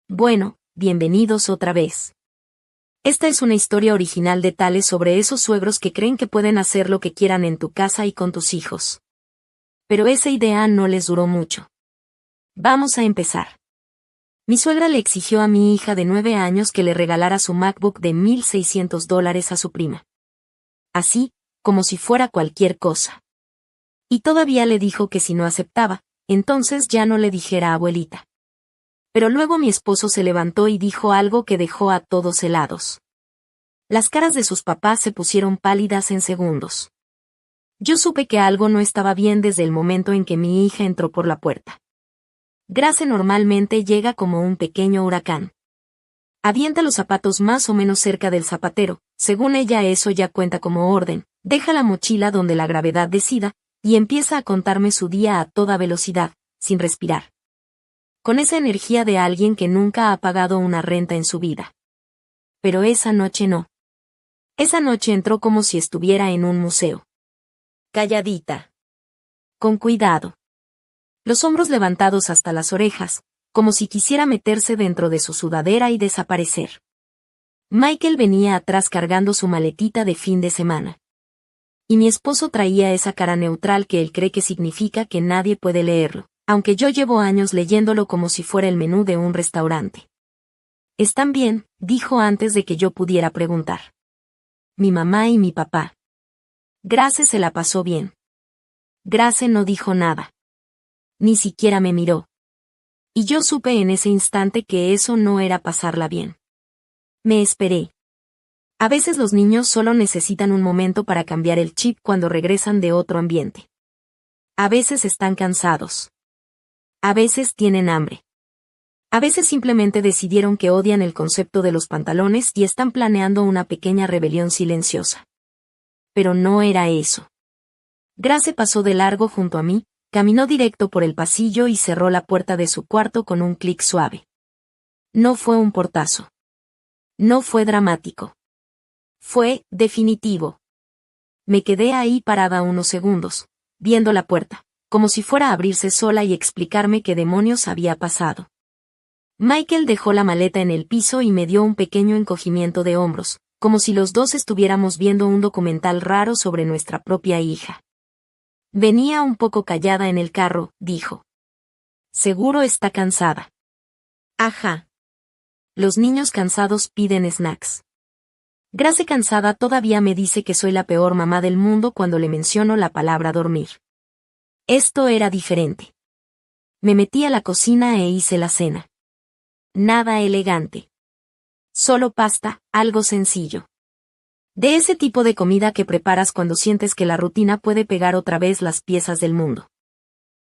Bueno, bienvenidos otra vez. Esta es una historia original de Tales sobre esos suegros que creen que pueden hacer lo que quieran en tu casa y con tus hijos. Pero esa idea no les duró mucho. Vamos a empezar. Mi suegra le exigió a mi hija de 9 años que le regalara su MacBook de $1,600 a su prima. Así, como si fuera cualquier cosa. Y todavía le dijo que si no aceptaba, entonces ya no le dijera abuelita. Pero luego mi esposo se levantó y dijo algo que dejó a todos helados. Las caras de sus papás se pusieron pálidas en segundos. Yo supe que algo no estaba bien desde el momento en que mi hija entró por la puerta. Grace normalmente llega como un pequeño huracán. Avienta los zapatos más o menos cerca del zapatero, según ella eso ya cuenta como orden, deja la mochila donde la gravedad decida, y empieza a contarme su día a toda velocidad, sin respirar. Con esa energía de alguien que nunca ha pagado una renta en su vida. Pero esa noche no. Esa noche entró como si estuviera en un museo. Calladita. Con cuidado. Los hombros levantados hasta las orejas, como si quisiera meterse dentro de su sudadera y desaparecer. Michael venía atrás cargando su maletita de fin de semana. Y mi esposo traía esa cara neutral que él cree que significa que nadie puede leerlo, aunque yo llevo años leyéndolo como si fuera el menú de un restaurante. «¿Están bien?», dijo antes de que yo pudiera preguntar. Mi mamá y mi papá. Grace se la pasó bien. Grace no dijo nada. Ni siquiera me miró. Y yo supe en ese instante que eso no era pasarla bien. Me esperé. A veces los niños solo necesitan un momento para cambiar el chip cuando regresan de otro ambiente. A veces están cansados. A veces tienen hambre. A veces simplemente decidieron que odian el concepto de los pantalones y están planeando una pequeña rebelión silenciosa. Pero no era eso. Grace pasó de largo junto a mí, caminó directo por el pasillo y cerró la puerta de su cuarto con un clic suave. No fue un portazo. No fue dramático. Fue definitivo. Me quedé ahí parada unos segundos, viendo la puerta, como si fuera a abrirse sola y explicarme qué demonios había pasado. Michael dejó la maleta en el piso y me dio un pequeño encogimiento de hombros, como si los dos estuviéramos viendo un documental raro sobre nuestra propia hija. Venía un poco callada en el carro, dijo. Seguro está cansada. Ajá. Los niños cansados piden snacks. Grace cansada todavía me dice que soy la peor mamá del mundo cuando le menciono la palabra dormir. Esto era diferente. Me metí a la cocina e hice la cena. Nada elegante. Solo pasta, algo sencillo. De ese tipo de comida que preparas cuando sientes que la rutina puede pegar otra vez las piezas del mundo.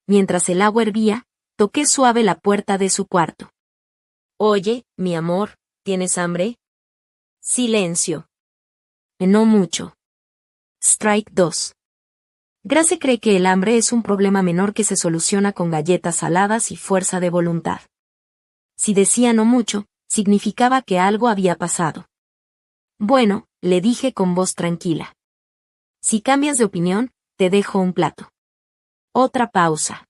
Mientras el agua hervía, toqué suave la puerta de su cuarto. Oye, mi amor, ¿tienes hambre? Silencio. No mucho. Strike 2. Grace cree que el hambre es un problema menor que se soluciona con galletas saladas y fuerza de voluntad. Si decía no mucho, significaba que algo había pasado. Bueno, le dije con voz tranquila. Si cambias de opinión, te dejo un plato. Otra pausa.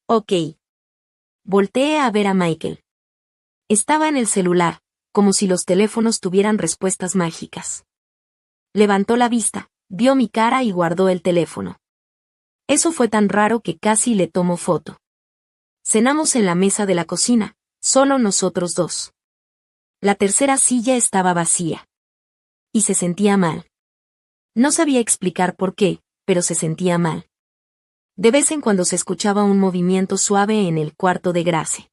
Ok. Volteé a ver a Michael. Estaba en el celular, como si los teléfonos tuvieran respuestas mágicas. Levantó la vista, vio mi cara y guardó el teléfono. Eso fue tan raro que casi le tomó foto. Cenamos en la mesa de la cocina, solo nosotros dos. La tercera silla estaba vacía. Y se sentía mal. No sabía explicar por qué, pero se sentía mal. De vez en cuando se escuchaba un movimiento suave en el cuarto de Grace.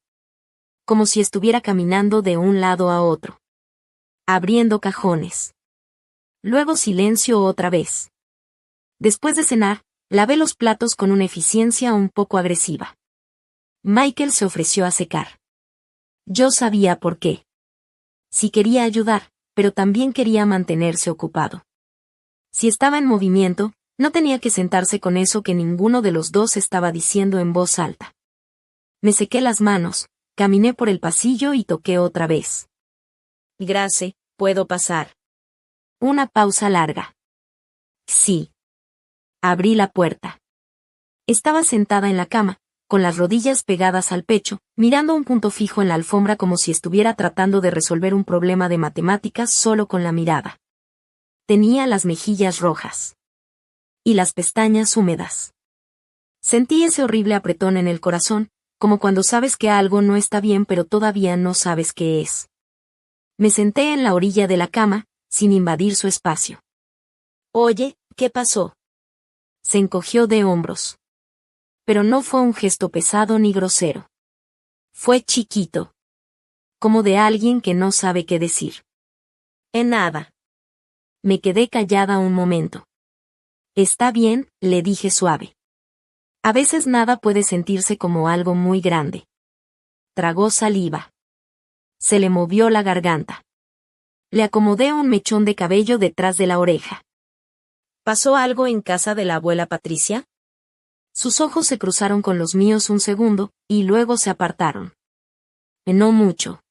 Como si estuviera caminando de un lado a otro. Abriendo cajones. Luego silencio otra vez. Después de cenar, lavé los platos con una eficiencia un poco agresiva. Michael se ofreció a secar. Yo sabía por qué. Sí quería ayudar, pero también quería mantenerse ocupado. Si estaba en movimiento, no tenía que sentarse con eso que ninguno de los dos estaba diciendo en voz alta. Me sequé las manos, caminé por el pasillo y toqué otra vez. Grace, ¿puedo pasar? Una pausa larga. Sí. Abrí la puerta. Estaba sentada en la cama, con las rodillas pegadas al pecho, mirando un punto fijo en la alfombra como si estuviera tratando de resolver un problema de matemáticas solo con la mirada. Tenía las mejillas rojas. Y las pestañas húmedas. Sentí ese horrible apretón en el corazón, como cuando sabes que algo no está bien pero todavía no sabes qué es. Me senté en la orilla de la cama, sin invadir su espacio. Oye, ¿qué pasó? Se encogió de hombros. Pero no fue un gesto pesado ni grosero. Fue chiquito. Como de alguien que no sabe qué decir. En nada. Me quedé callada un momento. Está bien, le dije suave. A veces nada puede sentirse como algo muy grande. Tragó saliva. Se le movió la garganta. Le acomodé un mechón de cabello detrás de la oreja. ¿Pasó algo en casa de la abuela Patricia? Sus ojos se cruzaron con los míos un segundo, y luego se apartaron. No mucho.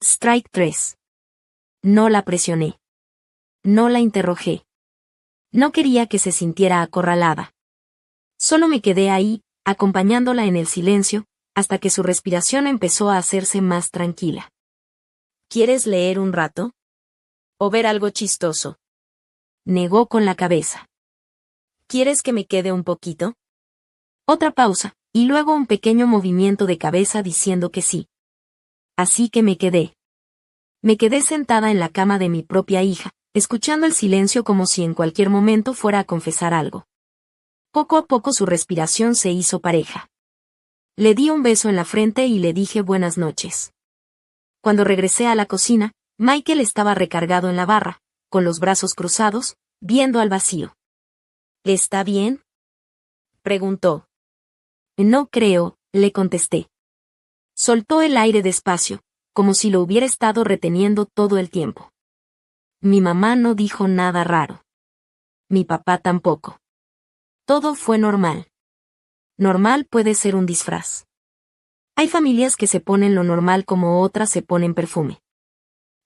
Strike 3. No la presioné. No la interrogué. No quería que se sintiera acorralada. Solo me quedé ahí, acompañándola en el silencio, hasta que su respiración empezó a hacerse más tranquila. ¿Quieres leer un rato? ¿O ver algo chistoso? Negó con la cabeza. ¿Quieres que me quede un poquito? Otra pausa, y luego un pequeño movimiento de cabeza diciendo que sí. Así que me quedé. Me quedé sentada en la cama de mi propia hija, escuchando el silencio como si en cualquier momento fuera a confesar algo. Poco a poco su respiración se hizo pareja. Le di un beso en la frente y le dije buenas noches. Cuando regresé a la cocina, Michael estaba recargado en la barra, con los brazos cruzados, viendo al vacío. ¿Está bien?, preguntó. No creo, le contesté. Soltó el aire despacio, como si lo hubiera estado reteniendo todo el tiempo. Mi mamá no dijo nada raro. Mi papá tampoco. Todo fue normal. Normal puede ser un disfraz. Hay familias que se ponen lo normal como otras se ponen perfume.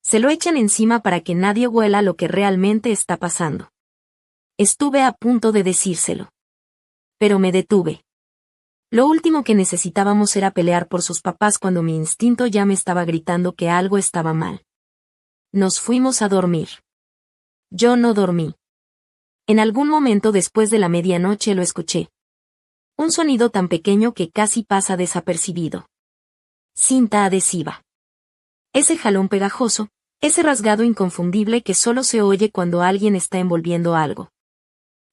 Se lo echan encima para que nadie huela lo que realmente está pasando. Estuve a punto de decírselo. Pero me detuve. Lo último que necesitábamos era pelear por sus papás cuando mi instinto ya me estaba gritando que algo estaba mal. Nos fuimos a dormir. Yo no dormí. En algún momento después de la medianoche lo escuché. Un sonido tan pequeño que casi pasa desapercibido. Cinta adhesiva. Ese jalón pegajoso, ese rasgado inconfundible que solo se oye cuando alguien está envolviendo algo.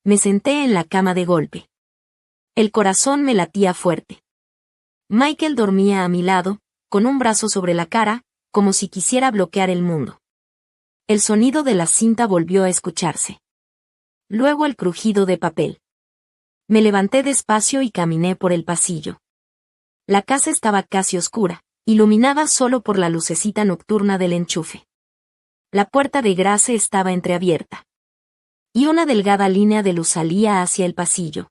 Me senté en la cama de golpe. El corazón me latía fuerte. Michael dormía a mi lado, con un brazo sobre la cara, como si quisiera bloquear el mundo. El sonido de la cinta volvió a escucharse. Luego el crujido de papel. Me levanté despacio y caminé por el pasillo. La casa estaba casi oscura, iluminada solo por la lucecita nocturna del enchufe. La puerta de Grace estaba entreabierta. Y una delgada línea de luz salía hacia el pasillo.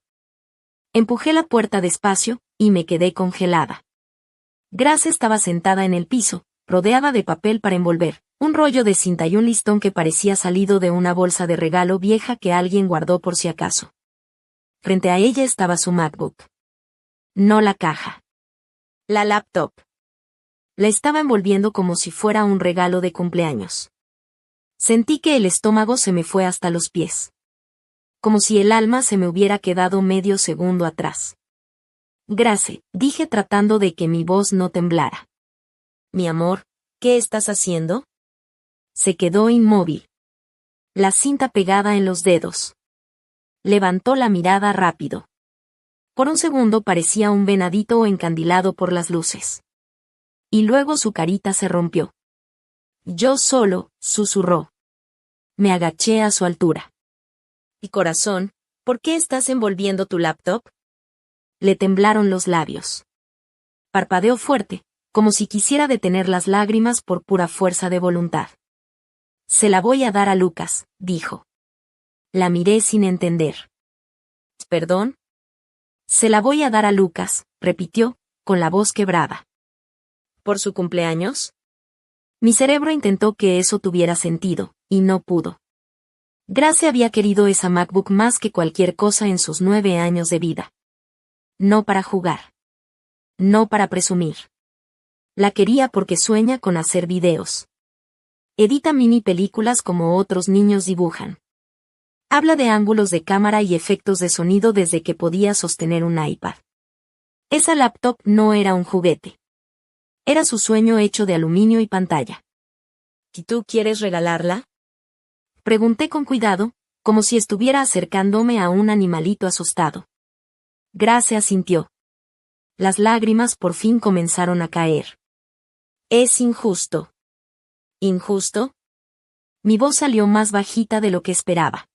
Empujé la puerta despacio, y me quedé congelada. Grace estaba sentada en el piso, rodeada de papel para envolver, un rollo de cinta y un listón que parecía salido de una bolsa de regalo vieja que alguien guardó por si acaso. Frente a ella estaba su MacBook. No la caja. La laptop. La estaba envolviendo como si fuera un regalo de cumpleaños. Sentí que el estómago se me fue hasta los pies. Como si el alma se me hubiera quedado medio segundo atrás. Grace, dije tratando de que mi voz no temblara. Mi amor, ¿qué estás haciendo? Se quedó inmóvil. La cinta pegada en los dedos. Levantó la mirada rápido. Por un segundo parecía un venadito encandilado por las luces. Y luego su carita se rompió. Yo solo, susurró. Me agaché a su altura. Y corazón, ¿por qué estás envolviendo tu laptop? Le temblaron los labios. Parpadeó fuerte, como si quisiera detener las lágrimas por pura fuerza de voluntad. Se la voy a dar a Lucas, dijo. La miré sin entender. ¿Perdón? Se la voy a dar a Lucas, repitió, con la voz quebrada. ¿Por su cumpleaños? Mi cerebro intentó que eso tuviera sentido, y no pudo. Grace había querido esa MacBook más que cualquier cosa en sus 9 años de vida. No para jugar. no para presumir. La quería porque sueña con hacer videos. Edita mini películas como otros niños dibujan. Habla de ángulos de cámara y efectos de sonido desde que podía sostener un iPad. Esa laptop no era un juguete. Era su sueño hecho de aluminio y pantalla. ¿Y tú quieres regalarla? Pregunté con cuidado, como si estuviera acercándome a un animalito asustado. Grace asintió. Las lágrimas por fin comenzaron a caer. Es injusto. ¿Injusto? Mi voz salió más bajita de lo que esperaba.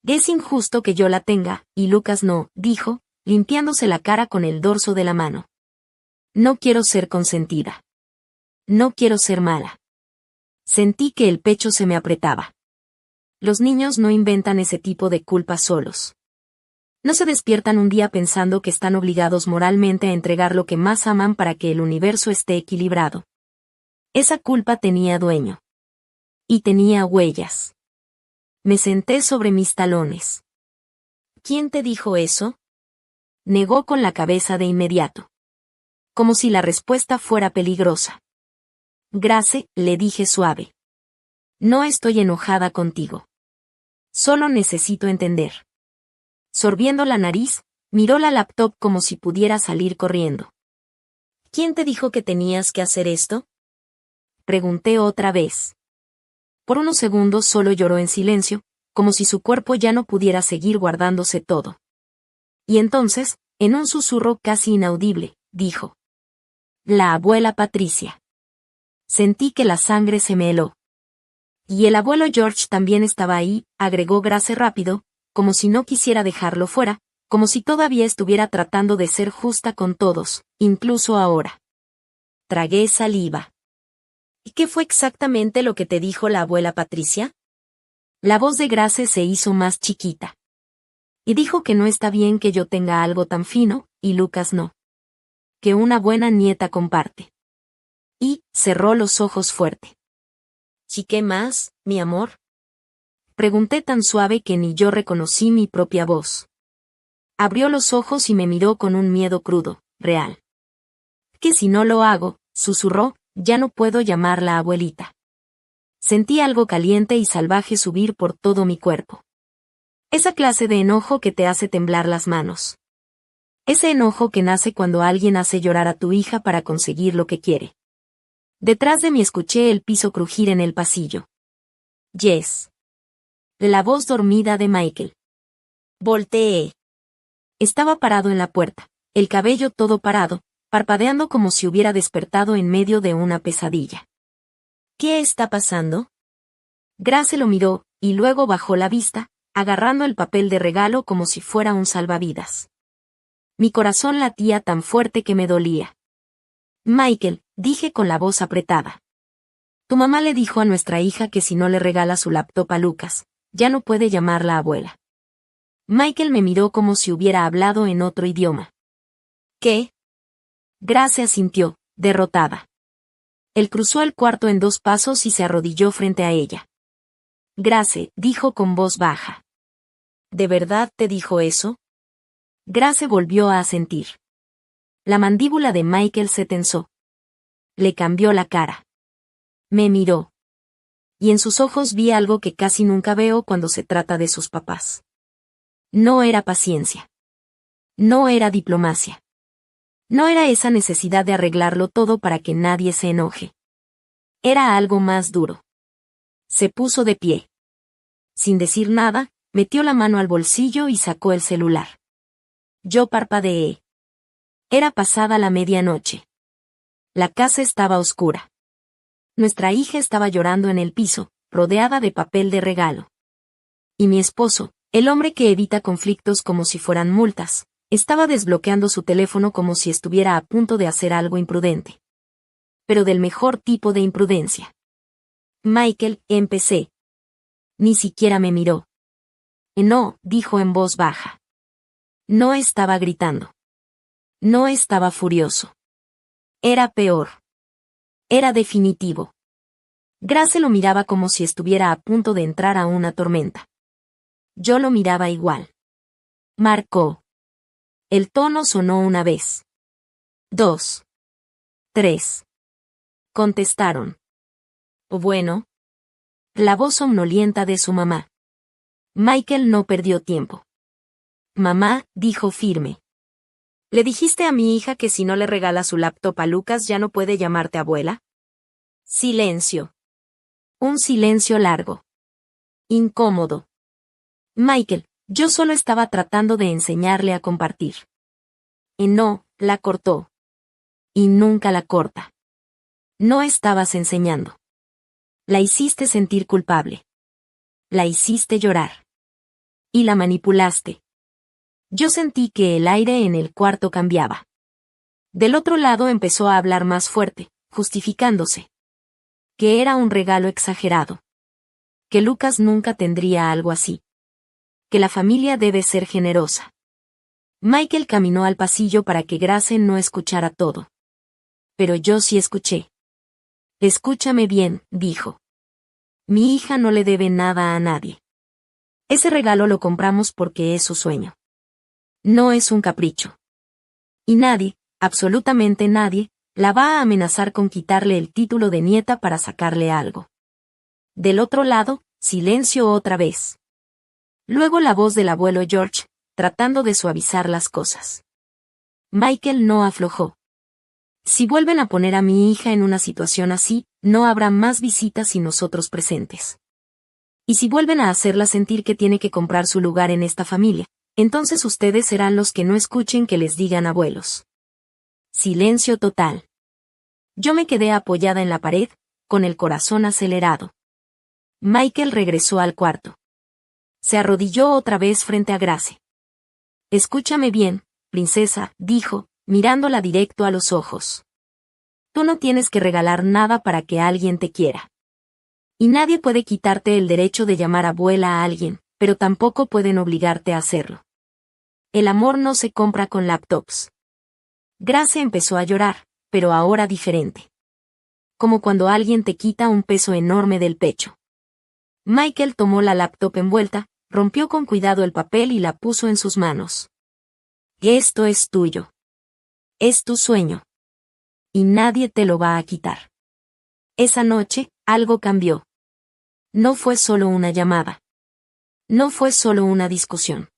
Es injusto que yo la tenga, y Lucas no, dijo, limpiándose la cara con el dorso de la mano. No quiero ser consentida. No quiero ser mala. Sentí que el pecho se me apretaba. Los niños no inventan ese tipo de culpas solos. No se despiertan un día pensando que están obligados moralmente a entregar lo que más aman para que el universo esté equilibrado. Esa culpa tenía dueño. Y tenía huellas. Me senté sobre mis talones. ¿Quién te dijo eso? Negó con la cabeza de inmediato. Como si la respuesta fuera peligrosa. Grace, le dije suave. No estoy enojada contigo. Solo necesito entender. Sorbiendo la nariz, miró la laptop como si pudiera salir corriendo. ¿Quién te dijo que tenías que hacer esto? Pregunté otra vez. Por unos segundos solo lloró en silencio, como si su cuerpo ya no pudiera seguir guardándose todo. Y entonces, en un susurro casi inaudible, dijo. La abuela Patricia. Sentí que la sangre se me heló. Y el abuelo George también estaba ahí, agregó Grace rápido, como si no quisiera dejarlo fuera, como si todavía estuviera tratando de ser justa con todos, incluso ahora. Tragué saliva. ¿Y qué fue exactamente lo que te dijo la abuela Patricia? La voz de Grace se hizo más chiquita. Y dijo que no está bien que yo tenga algo tan fino, y Lucas no. Que una buena nieta comparte. Y cerró los ojos fuerte. ¿Y qué más, mi amor? Pregunté tan suave que ni yo reconocí mi propia voz. Abrió los ojos y me miró con un miedo crudo, real. Que si no lo hago, susurró, ya no puedo llamarla abuelita. Sentí algo caliente y salvaje subir por todo mi cuerpo. Esa clase de enojo que te hace temblar las manos. Ese enojo que nace cuando alguien hace llorar a tu hija para conseguir lo que quiere. Detrás de mí escuché el piso crujir en el pasillo. Yes. La voz dormida de Michael. Volteé. Estaba parado en la puerta, el cabello todo parado, parpadeando como si hubiera despertado en medio de una pesadilla. ¿Qué está pasando? Grace lo miró, y luego bajó la vista, agarrando el papel de regalo como si fuera un salvavidas. Mi corazón latía tan fuerte que me dolía. Michael, dije con la voz apretada. Tu mamá le dijo a nuestra hija que si no le regala su laptop a Lucas, ya no puede llamarla abuela. Michael me miró como si hubiera hablado en otro idioma. ¿Qué? Grace asintió, derrotada. Él cruzó el cuarto en 2 pasos y se arrodilló frente a ella. Grace, dijo con voz baja. ¿De verdad te dijo eso? Grace volvió a asentir. La mandíbula de Michael se tensó. Le cambió la cara. Me miró. Y en sus ojos vi algo que casi nunca veo cuando se trata de sus papás. No era paciencia. No era diplomacia. No era esa necesidad de arreglarlo todo para que nadie se enoje. Era algo más duro. Se puso de pie. Sin decir nada, metió la mano al bolsillo y sacó el celular. Yo parpadeé. Era pasada la medianoche. La casa estaba oscura. Nuestra hija estaba llorando en el piso, rodeada de papel de regalo. Y mi esposo, el hombre que evita conflictos como si fueran multas, estaba desbloqueando su teléfono como si estuviera a punto de hacer algo imprudente. Pero del mejor tipo de imprudencia. Michael, empecé. Ni siquiera me miró. No, dijo en voz baja. No estaba gritando. No estaba furioso. Era peor. Era definitivo. Grace lo miraba como si estuviera a punto de entrar a una tormenta. Yo lo miraba igual. Marcó. El tono sonó una vez. 2. 3. Contestaron. Bueno. La voz somnolienta de su mamá. Michael no perdió tiempo. Mamá, dijo firme. ¿Le dijiste a mi hija que si no le regala su laptop a Lucas ya no puede llamarte abuela? Silencio. Un silencio largo. Incómodo. Michael, yo solo estaba tratando de enseñarle a compartir. Y no, la cortó. Y nunca la corta. No estabas enseñando. La hiciste sentir culpable. La hiciste llorar. Y la manipulaste. Yo sentí que el aire en el cuarto cambiaba. Del otro lado empezó a hablar más fuerte, justificándose. Que era un regalo exagerado. Que Lucas nunca tendría algo así. Que la familia debe ser generosa. Michael caminó al pasillo para que Grace no escuchara todo. Pero yo sí escuché. Escúchame bien, dijo. Mi hija no le debe nada a nadie. Ese regalo lo compramos porque es su sueño. No es un capricho. Y nadie, absolutamente nadie, la va a amenazar con quitarle el título de nieta para sacarle algo. Del otro lado, silencio otra vez. Luego la voz del abuelo George, tratando de suavizar las cosas. Michael no aflojó. Si vuelven a poner a mi hija en una situación así, no habrá más visitas y nosotros presentes. Y si vuelven a hacerla sentir que tiene que comprar su lugar en esta familia, entonces ustedes serán los que no escuchen que les digan abuelos. Silencio total. Yo me quedé apoyada en la pared, con el corazón acelerado. Michael regresó al cuarto. Se arrodilló otra vez frente a Grace. Escúchame bien, princesa, dijo, mirándola directo a los ojos. Tú no tienes que regalar nada para que alguien te quiera. Y nadie puede quitarte el derecho de llamar abuela a alguien, pero tampoco pueden obligarte a hacerlo. El amor no se compra con laptops. Grace empezó a llorar, pero ahora diferente. Como cuando alguien te quita un peso enorme del pecho. Michael tomó la laptop envuelta, rompió con cuidado el papel y la puso en sus manos. Esto es tuyo. Es tu sueño. Y nadie te lo va a quitar. Esa noche, algo cambió. No fue solo una llamada. No fue solo una discusión.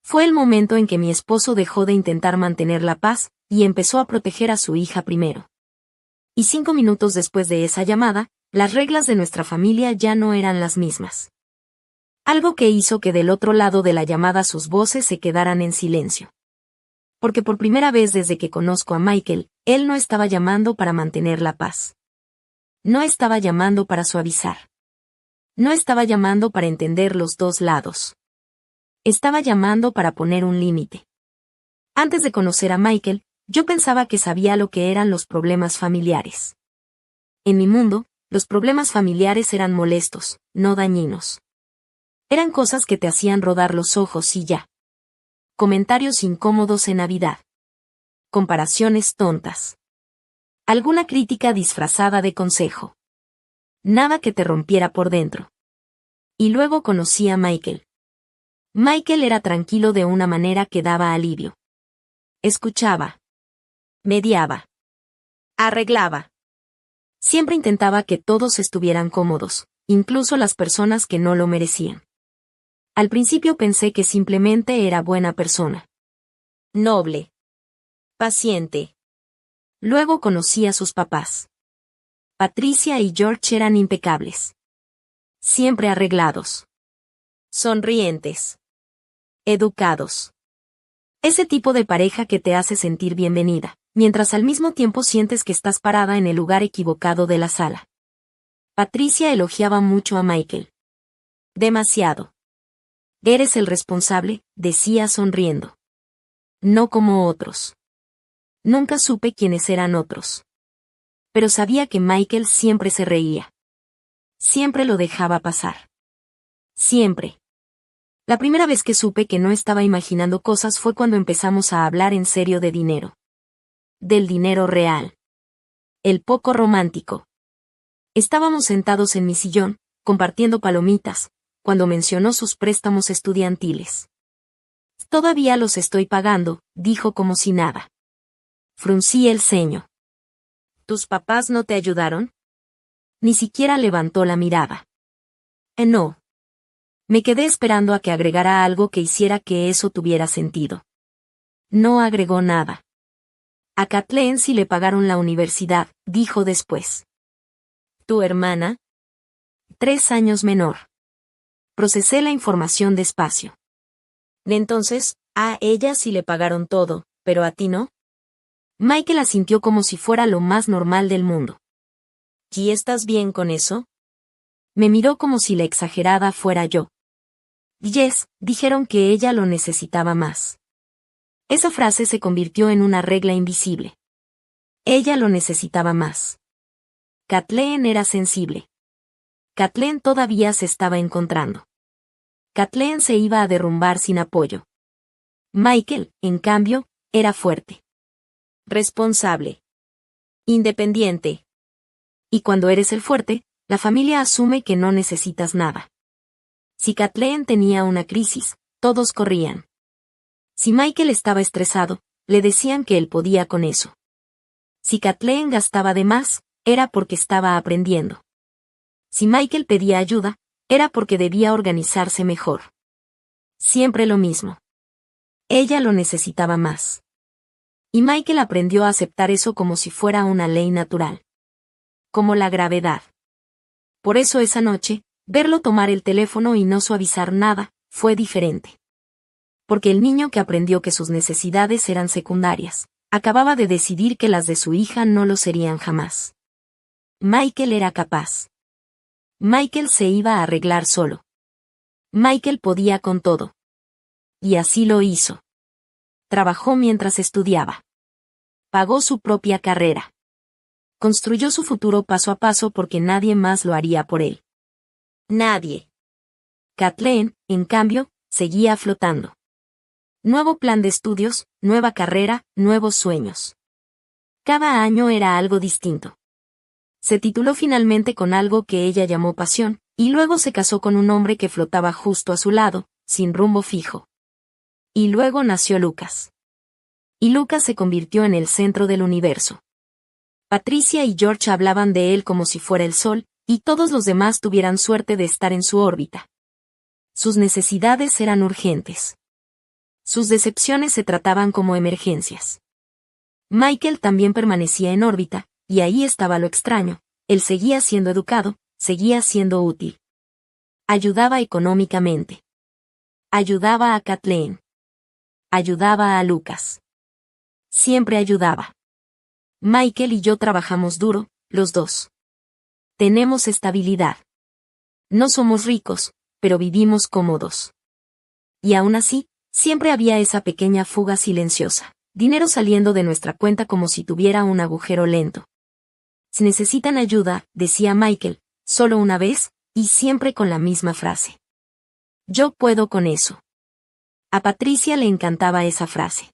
Fue el momento en que mi esposo dejó de intentar mantener la paz, y empezó a proteger a su hija primero. Y 5 minutos después de esa llamada, las reglas de nuestra familia ya no eran las mismas. Algo que hizo que del otro lado de la llamada sus voces se quedaran en silencio. Porque por primera vez desde que conozco a Michael, él no estaba llamando para mantener la paz. No estaba llamando para suavizar. No estaba llamando para entender los dos lados. Estaba llamando para poner un límite. Antes de conocer a Michael, yo pensaba que sabía lo que eran los problemas familiares. En mi mundo, los problemas familiares eran molestos, no dañinos. Eran cosas que te hacían rodar los ojos y ya. Comentarios incómodos en Navidad. Comparaciones tontas. Alguna crítica disfrazada de consejo. Nada que te rompiera por dentro. Y luego conocí a Michael. Michael era tranquilo de una manera que daba alivio. Escuchaba. Mediaba. Arreglaba. Siempre intentaba que todos estuvieran cómodos, incluso las personas que no lo merecían. Al principio pensé que simplemente era buena persona. Noble. Paciente. Luego conocí a sus papás. Patricia y George eran impecables. Siempre arreglados. Sonrientes. Educados. Ese tipo de pareja que te hace sentir bienvenida, mientras al mismo tiempo sientes que estás parada en el lugar equivocado de la sala. Patricia elogiaba mucho a Michael. Demasiado. Eres el responsable, decía sonriendo. No como otros. Nunca supe quiénes eran otros. Pero sabía que Michael siempre se reía. Siempre lo dejaba pasar. Siempre. La primera vez que supe que no estaba imaginando cosas fue cuando empezamos a hablar en serio de dinero. Del dinero real. El poco romántico. Estábamos sentados en mi sillón, compartiendo palomitas, cuando mencionó sus préstamos estudiantiles. Todavía los estoy pagando, dijo como si nada. Fruncí el ceño. ¿Tus papás no te ayudaron? Ni siquiera levantó la mirada. No. Me quedé esperando a que agregara algo que hiciera que eso tuviera sentido. No agregó nada. A Kathleen sí le pagaron la universidad, dijo después. ¿Tu hermana? 3 años menor. Procesé la información despacio. Entonces, a ella sí le pagaron todo, pero a ti no. Michael asintió como si fuera lo más normal del mundo. ¿Y estás bien con eso? Me miró como si la exagerada fuera yo. Yes, dijeron que ella lo necesitaba más. Esa frase se convirtió en una regla invisible. Ella lo necesitaba más. Kathleen era sensible. Kathleen todavía se estaba encontrando. Kathleen se iba a derrumbar sin apoyo. Michael, en cambio, era fuerte. Responsable. Independiente. Y cuando eres el fuerte, la familia asume que no necesitas nada. Si Kathleen tenía una crisis, todos corrían. Si Michael estaba estresado, le decían que él podía con eso. Si Kathleen gastaba de más, era porque estaba aprendiendo. Si Michael pedía ayuda, era porque debía organizarse mejor. Siempre lo mismo. Ella lo necesitaba más. Y Michael aprendió a aceptar eso como si fuera una ley natural. Como la gravedad. Por eso esa noche, verlo tomar el teléfono y no suavizar nada, fue diferente. Porque el niño que aprendió que sus necesidades eran secundarias, acababa de decidir que las de su hija no lo serían jamás. Michael era capaz. Michael se iba a arreglar solo. Michael podía con todo. Y así lo hizo. Trabajó mientras estudiaba. Pagó su propia carrera. Construyó su futuro paso a paso porque nadie más lo haría por él. Nadie. Kathleen, en cambio, seguía flotando. Nuevo plan de estudios, nueva carrera, nuevos sueños. Cada año era algo distinto. Se tituló finalmente con algo que ella llamó pasión, y luego se casó con un hombre que flotaba justo a su lado, sin rumbo fijo. Y luego nació Lucas. Y Lucas se convirtió en el centro del universo. Patricia y George hablaban de él como si fuera el sol, y todos los demás tuvieran suerte de estar en su órbita. Sus necesidades eran urgentes. Sus decepciones se trataban como emergencias. Michael también permanecía en órbita, y ahí estaba lo extraño, él seguía siendo educado, seguía siendo útil. Ayudaba económicamente. Ayudaba a Kathleen. Ayudaba a Lucas. Siempre ayudaba. Michael y yo trabajamos duro, los dos. Tenemos estabilidad. No somos ricos, pero vivimos cómodos. Y aún así, siempre había esa pequeña fuga silenciosa, dinero saliendo de nuestra cuenta como si tuviera un agujero lento. Si necesitan ayuda, decía Michael, solo una vez, y siempre con la misma frase. Yo puedo con eso. A Patricia le encantaba esa frase.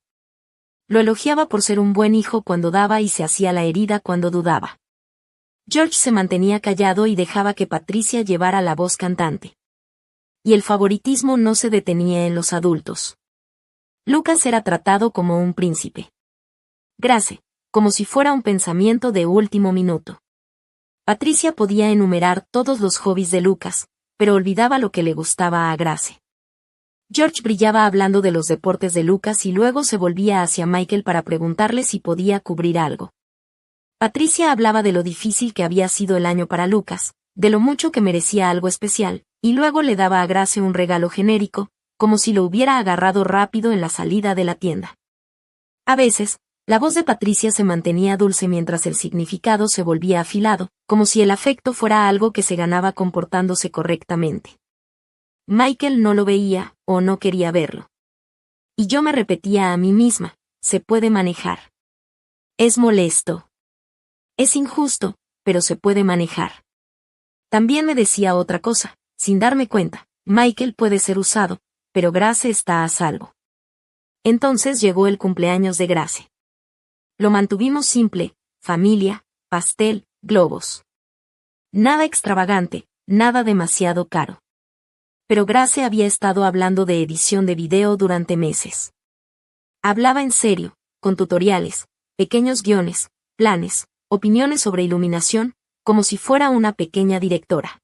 Lo elogiaba por ser un buen hijo cuando daba y se hacía la herida cuando dudaba. George se mantenía callado y dejaba que Patricia llevara la voz cantante. Y el favoritismo no se detenía en los adultos. Lucas era tratado como un príncipe. Grace, como si fuera un pensamiento de último minuto. Patricia podía enumerar todos los hobbies de Lucas, pero olvidaba lo que le gustaba a Grace. George brillaba hablando de los deportes de Lucas y luego se volvía hacia Michael para preguntarle si podía cubrir algo. Patricia hablaba de lo difícil que había sido el año para Lucas, de lo mucho que merecía algo especial, y luego le daba a Grace un regalo genérico, como si lo hubiera agarrado rápido en la salida de la tienda. A veces, la voz de Patricia se mantenía dulce mientras el significado se volvía afilado, como si el afecto fuera algo que se ganaba comportándose correctamente. Michael no lo veía, o no quería verlo. Y yo me repetía a mí misma, se puede manejar. Es molesto. Es injusto, pero se puede manejar. También me decía otra cosa, sin darme cuenta, Michael puede ser usado, pero Grace está a salvo. Entonces llegó el cumpleaños de Grace. Lo mantuvimos simple, familia, pastel, globos. Nada extravagante, nada demasiado caro. Pero Grace había estado hablando de edición de video durante meses. Hablaba en serio, con tutoriales, pequeños guiones, planes, opiniones sobre iluminación, como si fuera una pequeña directora.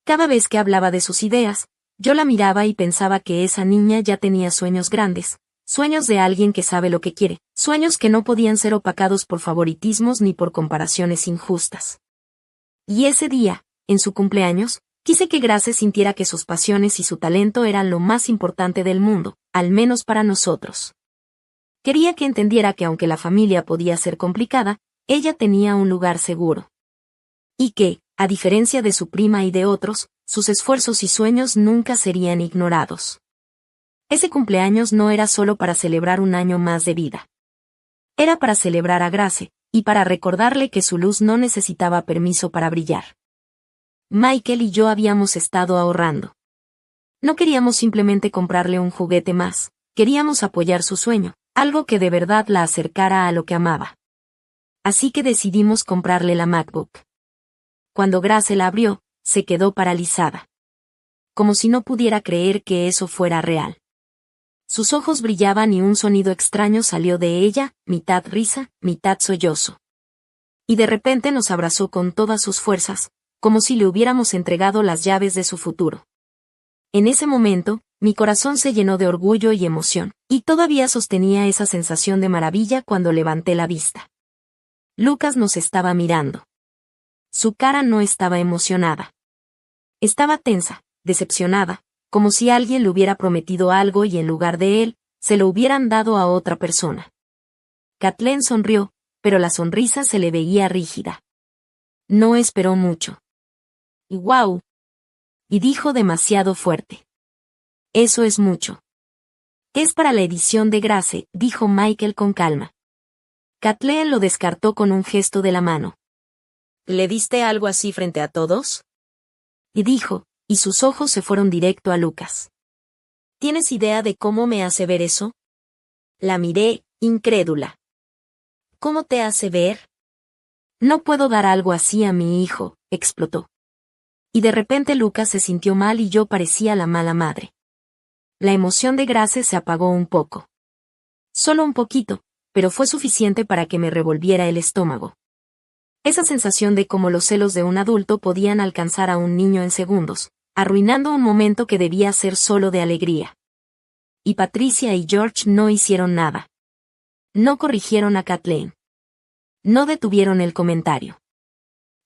Cada vez que hablaba de sus ideas, yo la miraba y pensaba que esa niña ya tenía sueños grandes, sueños de alguien que sabe lo que quiere, sueños que no podían ser opacados por favoritismos ni por comparaciones injustas. Y ese día, en su cumpleaños, quise que Grace sintiera que sus pasiones y su talento eran lo más importante del mundo, al menos para nosotros. Quería que entendiera que aunque la familia podía ser complicada, ella tenía un lugar seguro. Y que, a diferencia de su prima y de otros, sus esfuerzos y sueños nunca serían ignorados. Ese cumpleaños no era solo para celebrar un año más de vida. Era para celebrar a Grace, y para recordarle que su luz no necesitaba permiso para brillar. Michael y yo habíamos estado ahorrando. No queríamos simplemente comprarle un juguete más, queríamos apoyar su sueño, algo que de verdad la acercara a lo que amaba. Así que decidimos comprarle la MacBook. Cuando Grace la abrió, se quedó paralizada. Como si no pudiera creer que eso fuera real. Sus ojos brillaban y un sonido extraño salió de ella, mitad risa, mitad sollozo. Y de repente nos abrazó con todas sus fuerzas, como si le hubiéramos entregado las llaves de su futuro. En ese momento, mi corazón se llenó de orgullo y emoción, y todavía sostenía esa sensación de maravilla cuando levanté la vista. Lucas nos estaba mirando. Su cara no estaba emocionada. Estaba tensa, decepcionada, como si alguien le hubiera prometido algo y en lugar de él, se lo hubieran dado a otra persona. Kathleen sonrió, pero la sonrisa se le veía rígida. No esperó mucho. ¡Guau! Y dijo demasiado fuerte. Eso es mucho. Es para la edición de Grace, dijo Michael con calma. Kathleen lo descartó con un gesto de la mano. ¿Le diste algo así frente a todos? Y dijo, y sus ojos se fueron directo a Lucas. ¿Tienes idea de cómo me hace ver eso? La miré, incrédula. ¿Cómo te hace ver? No puedo dar algo así a mi hijo, explotó. Y de repente Lucas se sintió mal y yo parecía la mala madre. La emoción de Grace se apagó un poco. Solo un poquito, pero fue suficiente para que me revolviera el estómago. Esa sensación de cómo los celos de un adulto podían alcanzar a un niño en segundos, arruinando un momento que debía ser solo de alegría. Y Patricia y George no hicieron nada. No corrigieron a Kathleen. No detuvieron el comentario.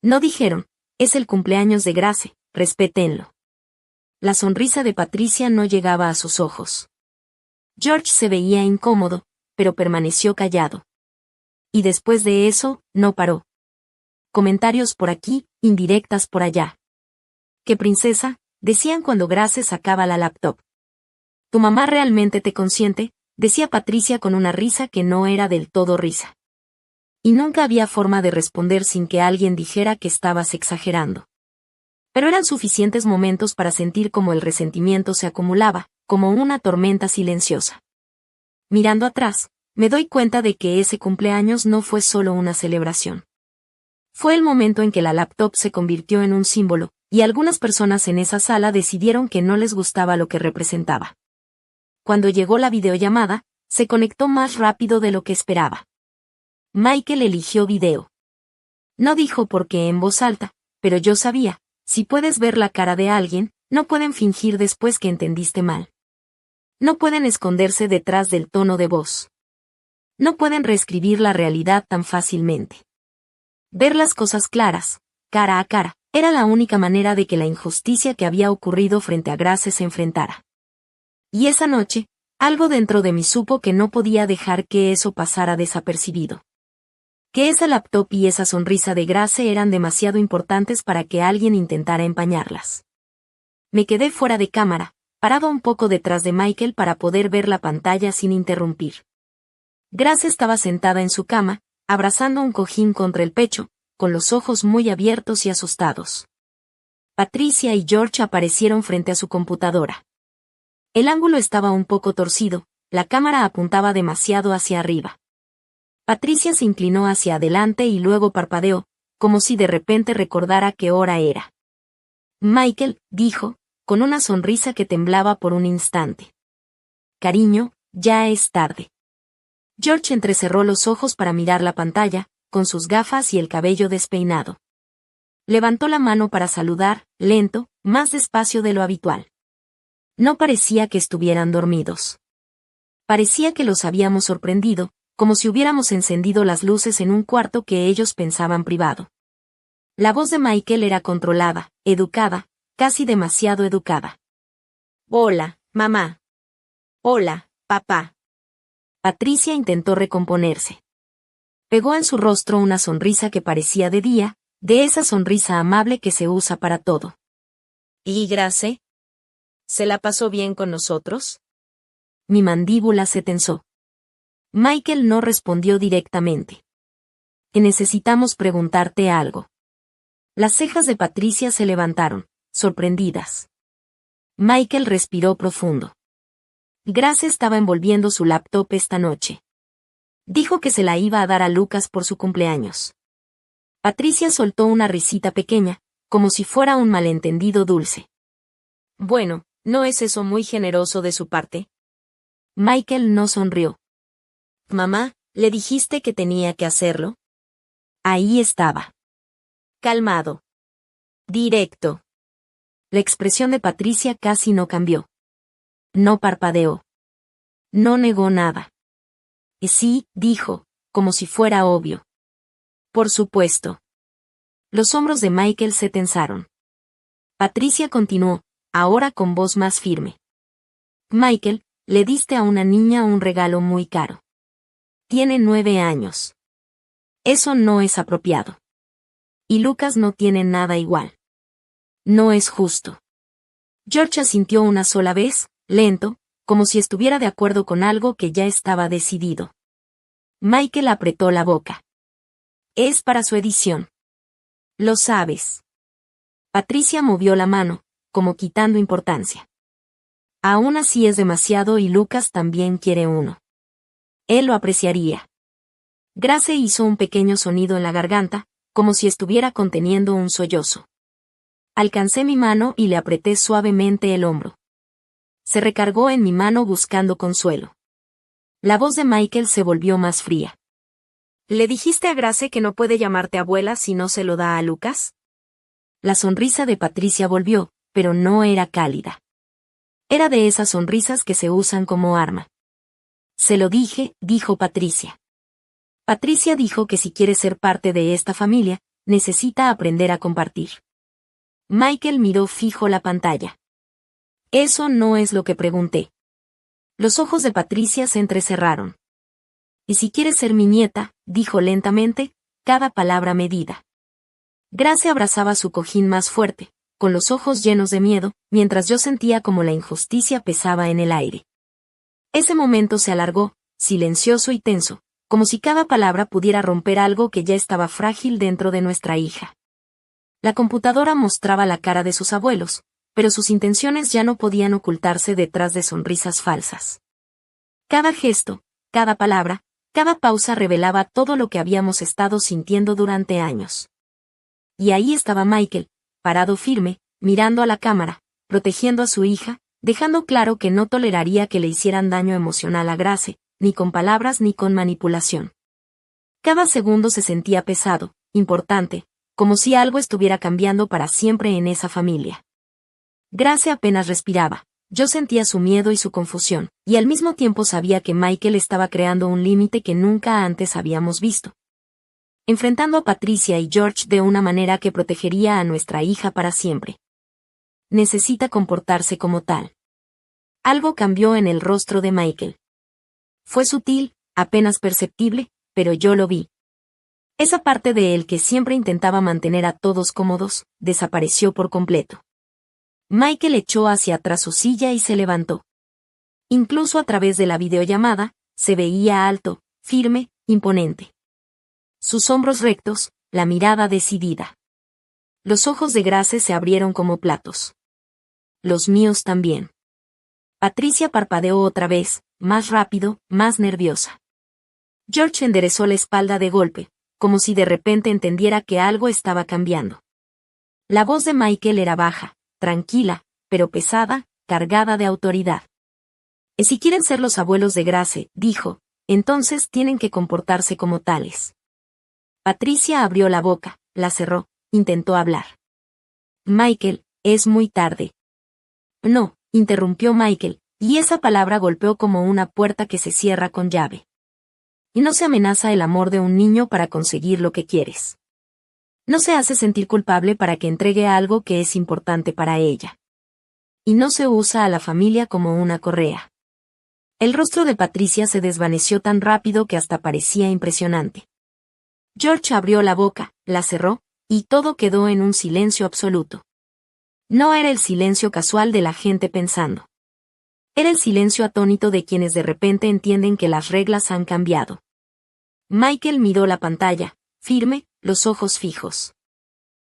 No dijeron, es el cumpleaños de Grace, respétenlo. La sonrisa de Patricia no llegaba a sus ojos. George se veía incómodo, pero permaneció callado. Y después de eso, no paró. Comentarios por aquí, indirectas por allá. ¿Qué princesa?, decían cuando Grace sacaba la laptop. Tu mamá realmente te consiente, decía Patricia con una risa que no era del todo risa. Y nunca había forma de responder sin que alguien dijera que estabas exagerando. Pero eran suficientes momentos para sentir como el resentimiento se acumulaba, como una tormenta silenciosa. Mirando atrás, me doy cuenta de que ese cumpleaños no fue solo una celebración. Fue el momento en que la laptop se convirtió en un símbolo, y algunas personas en esa sala decidieron que no les gustaba lo que representaba. Cuando llegó la videollamada, se conectó más rápido de lo que esperaba. Michael eligió video. No dijo por qué en voz alta, pero yo sabía, si puedes ver la cara de alguien, no pueden fingir después que entendiste mal. No pueden esconderse detrás del tono de voz. No pueden reescribir la realidad tan fácilmente. Ver las cosas claras, cara a cara, era la única manera de que la injusticia que había ocurrido frente a Grace se enfrentara. Y esa noche, algo dentro de mí supo que no podía dejar que eso pasara desapercibido. Que esa laptop y esa sonrisa de Grace eran demasiado importantes para que alguien intentara empañarlas. Me quedé fuera de cámara, parado un poco detrás de Michael para poder ver la pantalla sin interrumpir. Grace estaba sentada en su cama, abrazando un cojín contra el pecho, con los ojos muy abiertos y asustados. Patricia y George aparecieron frente a su computadora. El ángulo estaba un poco torcido, la cámara apuntaba demasiado hacia arriba. Patricia se inclinó hacia adelante y luego parpadeó, como si de repente recordara qué hora era. Michael, dijo, con una sonrisa que temblaba por un instante. Cariño, ya es tarde. George entrecerró los ojos para mirar la pantalla, con sus gafas y el cabello despeinado. Levantó la mano para saludar, lento, más despacio de lo habitual. No parecía que estuvieran dormidos. Parecía que los habíamos sorprendido, como si hubiéramos encendido las luces en un cuarto que ellos pensaban privado. La voz de Michael era controlada, educada, casi demasiado educada. «Hola, mamá. Hola, papá». Patricia intentó recomponerse. Pegó en su rostro una sonrisa que parecía de día, de esa sonrisa amable que se usa para todo. «¿Y Grace? ¿Se la pasó bien con nosotros?» Mi mandíbula se tensó. Michael no respondió directamente. «Necesitamos preguntarte algo». Las cejas de Patricia se levantaron, sorprendidas. Michael respiró profundo. Grace estaba envolviendo su laptop esta noche. Dijo que se la iba a dar a Lucas por su cumpleaños. Patricia soltó una risita pequeña, como si fuera un malentendido dulce. «Bueno, ¿no es eso muy generoso de su parte?» Michael no sonrió. «Mamá, ¿le dijiste que tenía que hacerlo?» Ahí estaba. Calmado. Directo. La expresión de Patricia casi no cambió. No parpadeó. No negó nada. Sí, dijo, como si fuera obvio. Por supuesto. Los hombros de Michael se tensaron. Patricia continuó, ahora con voz más firme. Michael, le diste a una niña un regalo muy caro. Tiene 9 años. Eso no es apropiado. Y Lucas no tiene nada igual. No es justo. George asintió una sola vez, lento, como si estuviera de acuerdo con algo que ya estaba decidido. Michael apretó la boca. Es para su edición. Lo sabes. Patricia movió la mano, como quitando importancia. Aún así es demasiado y Lucas también quiere uno. Él lo apreciaría. Grace hizo un pequeño sonido en la garganta, como si estuviera conteniendo un sollozo. Alcancé mi mano y le apreté suavemente el hombro. Se recargó en mi mano buscando consuelo. La voz de Michael se volvió más fría. ¿Le dijiste a Grace que no puede llamarte abuela si no se lo da a Lucas? La sonrisa de Patricia volvió, pero no era cálida. Era de esas sonrisas que se usan como arma. Se lo dije, dijo Patricia. Patricia dijo que si quiere ser parte de esta familia, necesita aprender a compartir. Michael miró fijo la pantalla. Eso no es lo que pregunté. Los ojos de Patricia se entrecerraron. Y si quieres ser mi nieta, dijo lentamente, cada palabra medida. Grace abrazaba su cojín más fuerte, con los ojos llenos de miedo, mientras yo sentía como la injusticia pesaba en el aire. Ese momento se alargó, silencioso y tenso, como si cada palabra pudiera romper algo que ya estaba frágil dentro de nuestra hija. La computadora mostraba la cara de sus abuelos, pero sus intenciones ya no podían ocultarse detrás de sonrisas falsas. Cada gesto, cada palabra, cada pausa revelaba todo lo que habíamos estado sintiendo durante años. Y ahí estaba Michael, parado firme, mirando a la cámara, protegiendo a su hija, dejando claro que no toleraría que le hicieran daño emocional a Grace, ni con palabras ni con manipulación. Cada segundo se sentía pesado, importante, como si algo estuviera cambiando para siempre en esa familia. Grace apenas respiraba, yo sentía su miedo y su confusión, y al mismo tiempo sabía que Michael estaba creando un límite que nunca antes habíamos visto. Enfrentando a Patricia y George de una manera que protegería a nuestra hija para siempre. Necesita comportarse como tal. Algo cambió en el rostro de Michael. Fue sutil, apenas perceptible, pero yo lo vi. Esa parte de él que siempre intentaba mantener a todos cómodos, desapareció por completo. Michael echó hacia atrás su silla y se levantó. Incluso a través de la videollamada, se veía alto, firme, imponente. Sus hombros rectos, la mirada decidida. Los ojos de Grace se abrieron como platos. Los míos también. Patricia parpadeó otra vez, más rápido, más nerviosa. George enderezó la espalda de golpe, como si de repente entendiera que algo estaba cambiando. La voz de Michael era baja, tranquila, pero pesada, cargada de autoridad. Si quieren ser los abuelos de Grace, dijo, entonces tienen que comportarse como tales. Patricia abrió la boca, la cerró, intentó hablar. Michael, es muy tarde. No, interrumpió Michael, y esa palabra golpeó como una puerta que se cierra con llave. Y no se amenaza el amor de un niño para conseguir lo que quieres. No se hace sentir culpable para que entregue algo que es importante para ella. Y no se usa a la familia como una correa. El rostro de Patricia se desvaneció tan rápido que hasta parecía impresionante. George abrió la boca, la cerró, y todo quedó en un silencio absoluto. No era el silencio casual de la gente pensando. Era el silencio atónito de quienes de repente entienden que las reglas han cambiado. Michael miró la pantalla, firme, los ojos fijos.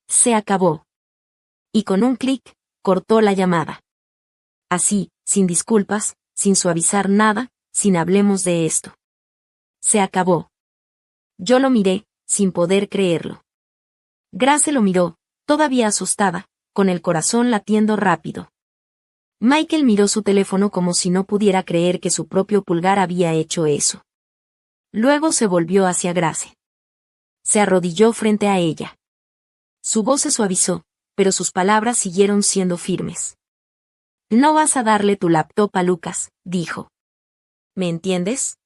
Se acabó. Y con un clic, cortó la llamada. Así, sin disculpas, sin suavizar nada, sin hablemos de esto. Se acabó. Yo lo miré, sin poder creerlo. Grace lo miró, todavía asustada, con el corazón latiendo rápido. Michael miró su teléfono como si no pudiera creer que su propio pulgar había hecho eso. Luego se volvió hacia Grace. Se arrodilló frente a ella. Su voz se suavizó, pero sus palabras siguieron siendo firmes. No vas a darle tu laptop a Lucas, dijo. ¿Me entiendes?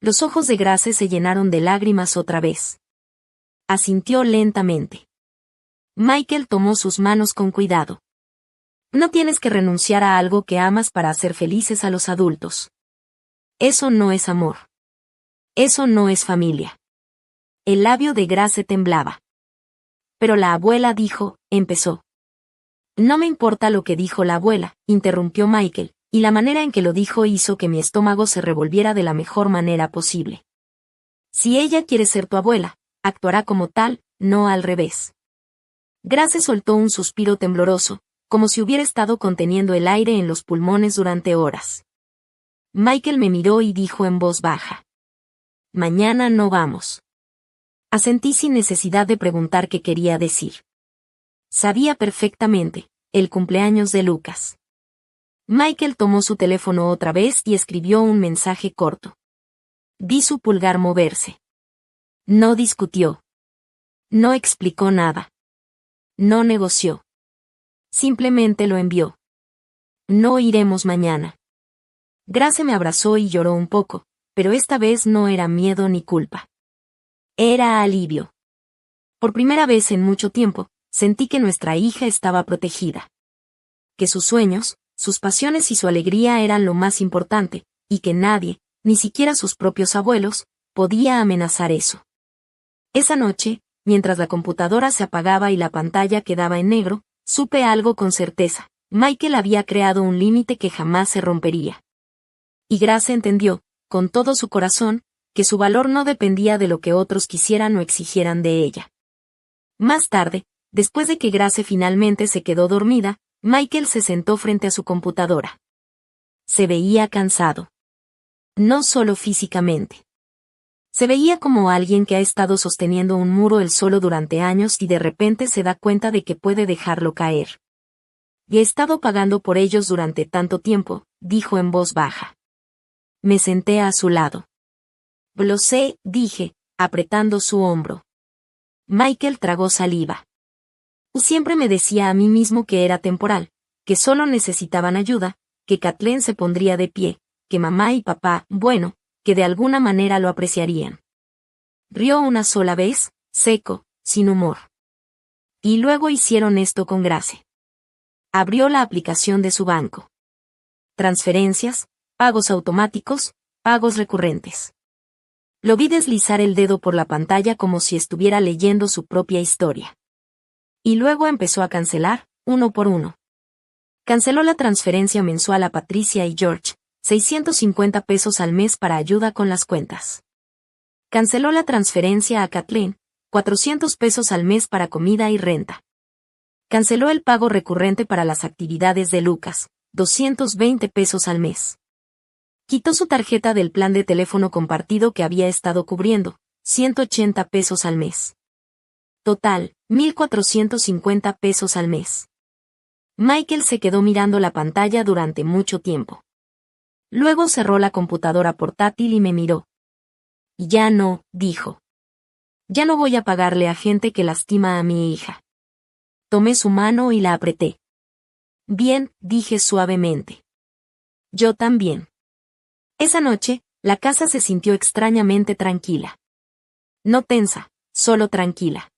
Los ojos de Grace se llenaron de lágrimas otra vez. Asintió lentamente. Michael tomó sus manos con cuidado. No tienes que renunciar a algo que amas para hacer felices a los adultos. Eso no es amor. Eso no es familia. El labio de Grace temblaba. Pero la abuela dijo, empezó. No me importa lo que dijo la abuela, interrumpió Michael, y la manera en que lo dijo hizo que mi estómago se revolviera de la mejor manera posible. Si ella quiere ser tu abuela, actuará como tal, no al revés. Grace soltó un suspiro tembloroso, como si hubiera estado conteniendo el aire en los pulmones durante horas. Michael me miró y dijo en voz baja. Mañana no vamos. Asentí sin necesidad de preguntar qué quería decir. Sabía perfectamente, el cumpleaños de Lucas. Michael tomó su teléfono otra vez y escribió un mensaje corto. Vi su pulgar moverse. No discutió. No explicó nada. No negoció. Simplemente lo envió. No iremos mañana. Grace me abrazó y lloró un poco, pero esta vez no era miedo ni culpa. Era alivio. Por primera vez en mucho tiempo, sentí que nuestra hija estaba protegida. Que sus sueños, sus pasiones y su alegría eran lo más importante, y que nadie, ni siquiera sus propios abuelos, podía amenazar eso. Esa noche, mientras la computadora se apagaba y la pantalla quedaba en negro, supe algo con certeza. Michael había creado un límite que jamás se rompería. Y Grace entendió, con todo su corazón, que su valor no dependía de lo que otros quisieran o exigieran de ella. Más tarde, después de que Grace finalmente se quedó dormida, Michael se sentó frente a su computadora. Se veía cansado. No solo físicamente. Se veía como alguien que ha estado sosteniendo un muro él solo durante años y de repente se da cuenta de que puede dejarlo caer. Y he estado pagando por ellos durante tanto tiempo, dijo en voz baja. Me senté a su lado. Lo sé, dije, apretando su hombro. Michael tragó saliva. Siempre me decía a mí mismo que era temporal, que solo necesitaban ayuda, que Kathleen se pondría de pie, que mamá y papá, bueno, que de alguna manera lo apreciarían. Rió una sola vez, seco, sin humor. Y luego hicieron esto con Grace. Abrió la aplicación de su banco. Transferencias, pagos automáticos, pagos recurrentes. Lo vi deslizar el dedo por la pantalla como si estuviera leyendo su propia historia. Y luego empezó a cancelar, uno por uno. Canceló la transferencia mensual a Patricia y George, 650 pesos al mes para ayuda con las cuentas. Canceló la transferencia a Kathleen, 400 pesos al mes para comida y renta. Canceló el pago recurrente para las actividades de Lucas, 220 pesos al mes. Quitó su tarjeta del plan de teléfono compartido que había estado cubriendo, 180 pesos al mes. Total, 1,450 pesos al mes. Michael se quedó mirando la pantalla durante mucho tiempo. Luego cerró la computadora portátil y me miró. Ya no, dijo. Ya no voy a pagarle a gente que lastima a mi hija. Tomé su mano y la apreté. Bien, dije suavemente. Yo también. Esa noche, la casa se sintió extrañamente tranquila. No tensa, solo tranquila.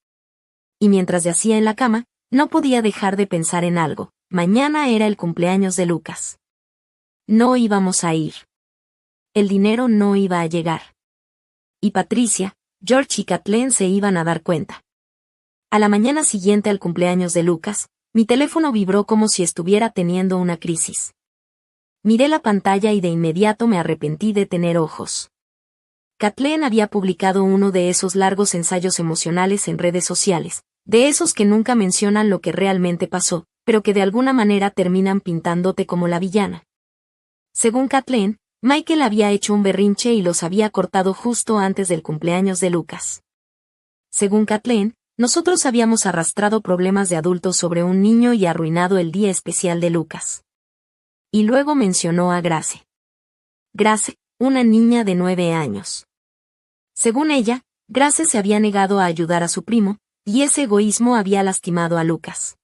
Y mientras yacía en la cama, no podía dejar de pensar en algo. Mañana era el cumpleaños de Lucas. No íbamos a ir. El dinero no iba a llegar. Y Patricia, George y Kathleen se iban a dar cuenta. A la mañana siguiente al cumpleaños de Lucas, mi teléfono vibró como si estuviera teniendo una crisis. Miré la pantalla y de inmediato me arrepentí de tener ojos. Kathleen había publicado uno de esos largos ensayos emocionales en redes sociales, de esos que nunca mencionan lo que realmente pasó, pero que de alguna manera terminan pintándote como la villana. Según Kathleen, Michael había hecho un berrinche y los había cortado justo antes del cumpleaños de Lucas. Según Kathleen, nosotros habíamos arrastrado problemas de adultos sobre un niño y arruinado el día especial de Lucas. Y luego mencionó a Grace. Grace, una niña de 9 años. Según ella, Grace se había negado a ayudar a su primo, y ese egoísmo había lastimado a Lucas.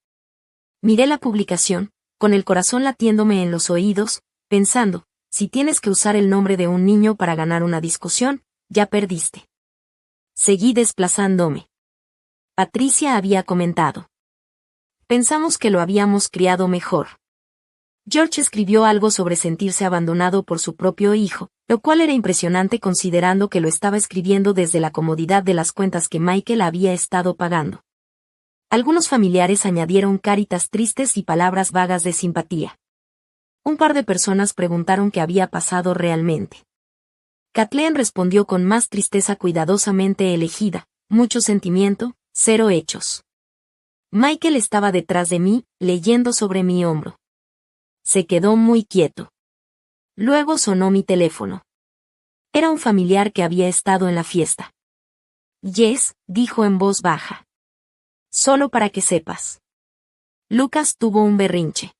Miré la publicación, con el corazón latiéndome en los oídos, pensando, si tienes que usar el nombre de un niño para ganar una discusión, ya perdiste. Seguí desplazándome. Patricia había comentado. Pensamos que lo habíamos criado mejor. George escribió algo sobre sentirse abandonado por su propio hijo, lo cual era impresionante considerando que lo estaba escribiendo desde la comodidad de las cuentas que Michael había estado pagando. Algunos familiares añadieron caritas tristes y palabras vagas de simpatía. Un par de personas preguntaron qué había pasado realmente. Kathleen respondió con más tristeza cuidadosamente elegida, mucho sentimiento, 0 hechos. Michael estaba detrás de mí, leyendo sobre mi hombro. Se quedó muy quieto. Luego sonó mi teléfono. Era un familiar que había estado en la fiesta. Yes, dijo en voz baja. Solo para que sepas. Lucas tuvo un berrinche.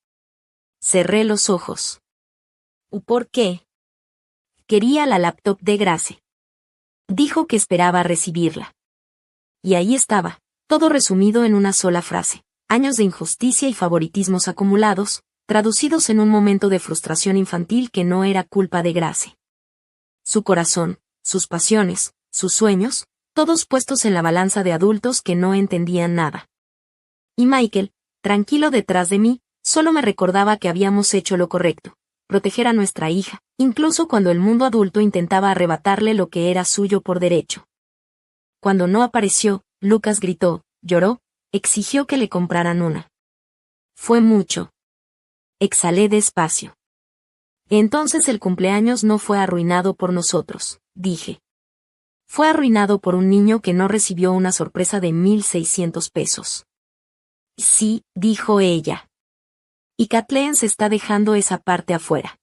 Cerré los ojos. ¿Por qué? Quería la laptop de Grace. Dijo que esperaba recibirla. Y ahí estaba, todo resumido en una sola frase. Años de injusticia y favoritismos acumulados, traducidos en un momento de frustración infantil que no era culpa de Grace. Su corazón, sus pasiones, sus sueños, todos puestos en la balanza de adultos que no entendían nada. Y Michael, tranquilo detrás de mí, solo me recordaba que habíamos hecho lo correcto, proteger a nuestra hija, incluso cuando el mundo adulto intentaba arrebatarle lo que era suyo por derecho. Cuando no apareció, Lucas gritó, lloró, exigió que le compraran una. Fue mucho. Exhalé despacio. Entonces el cumpleaños no fue arruinado por nosotros, dije. Fue arruinado por un niño que no recibió una sorpresa de 1,600 pesos. Sí, dijo ella. Y Kathleen se está dejando esa parte afuera.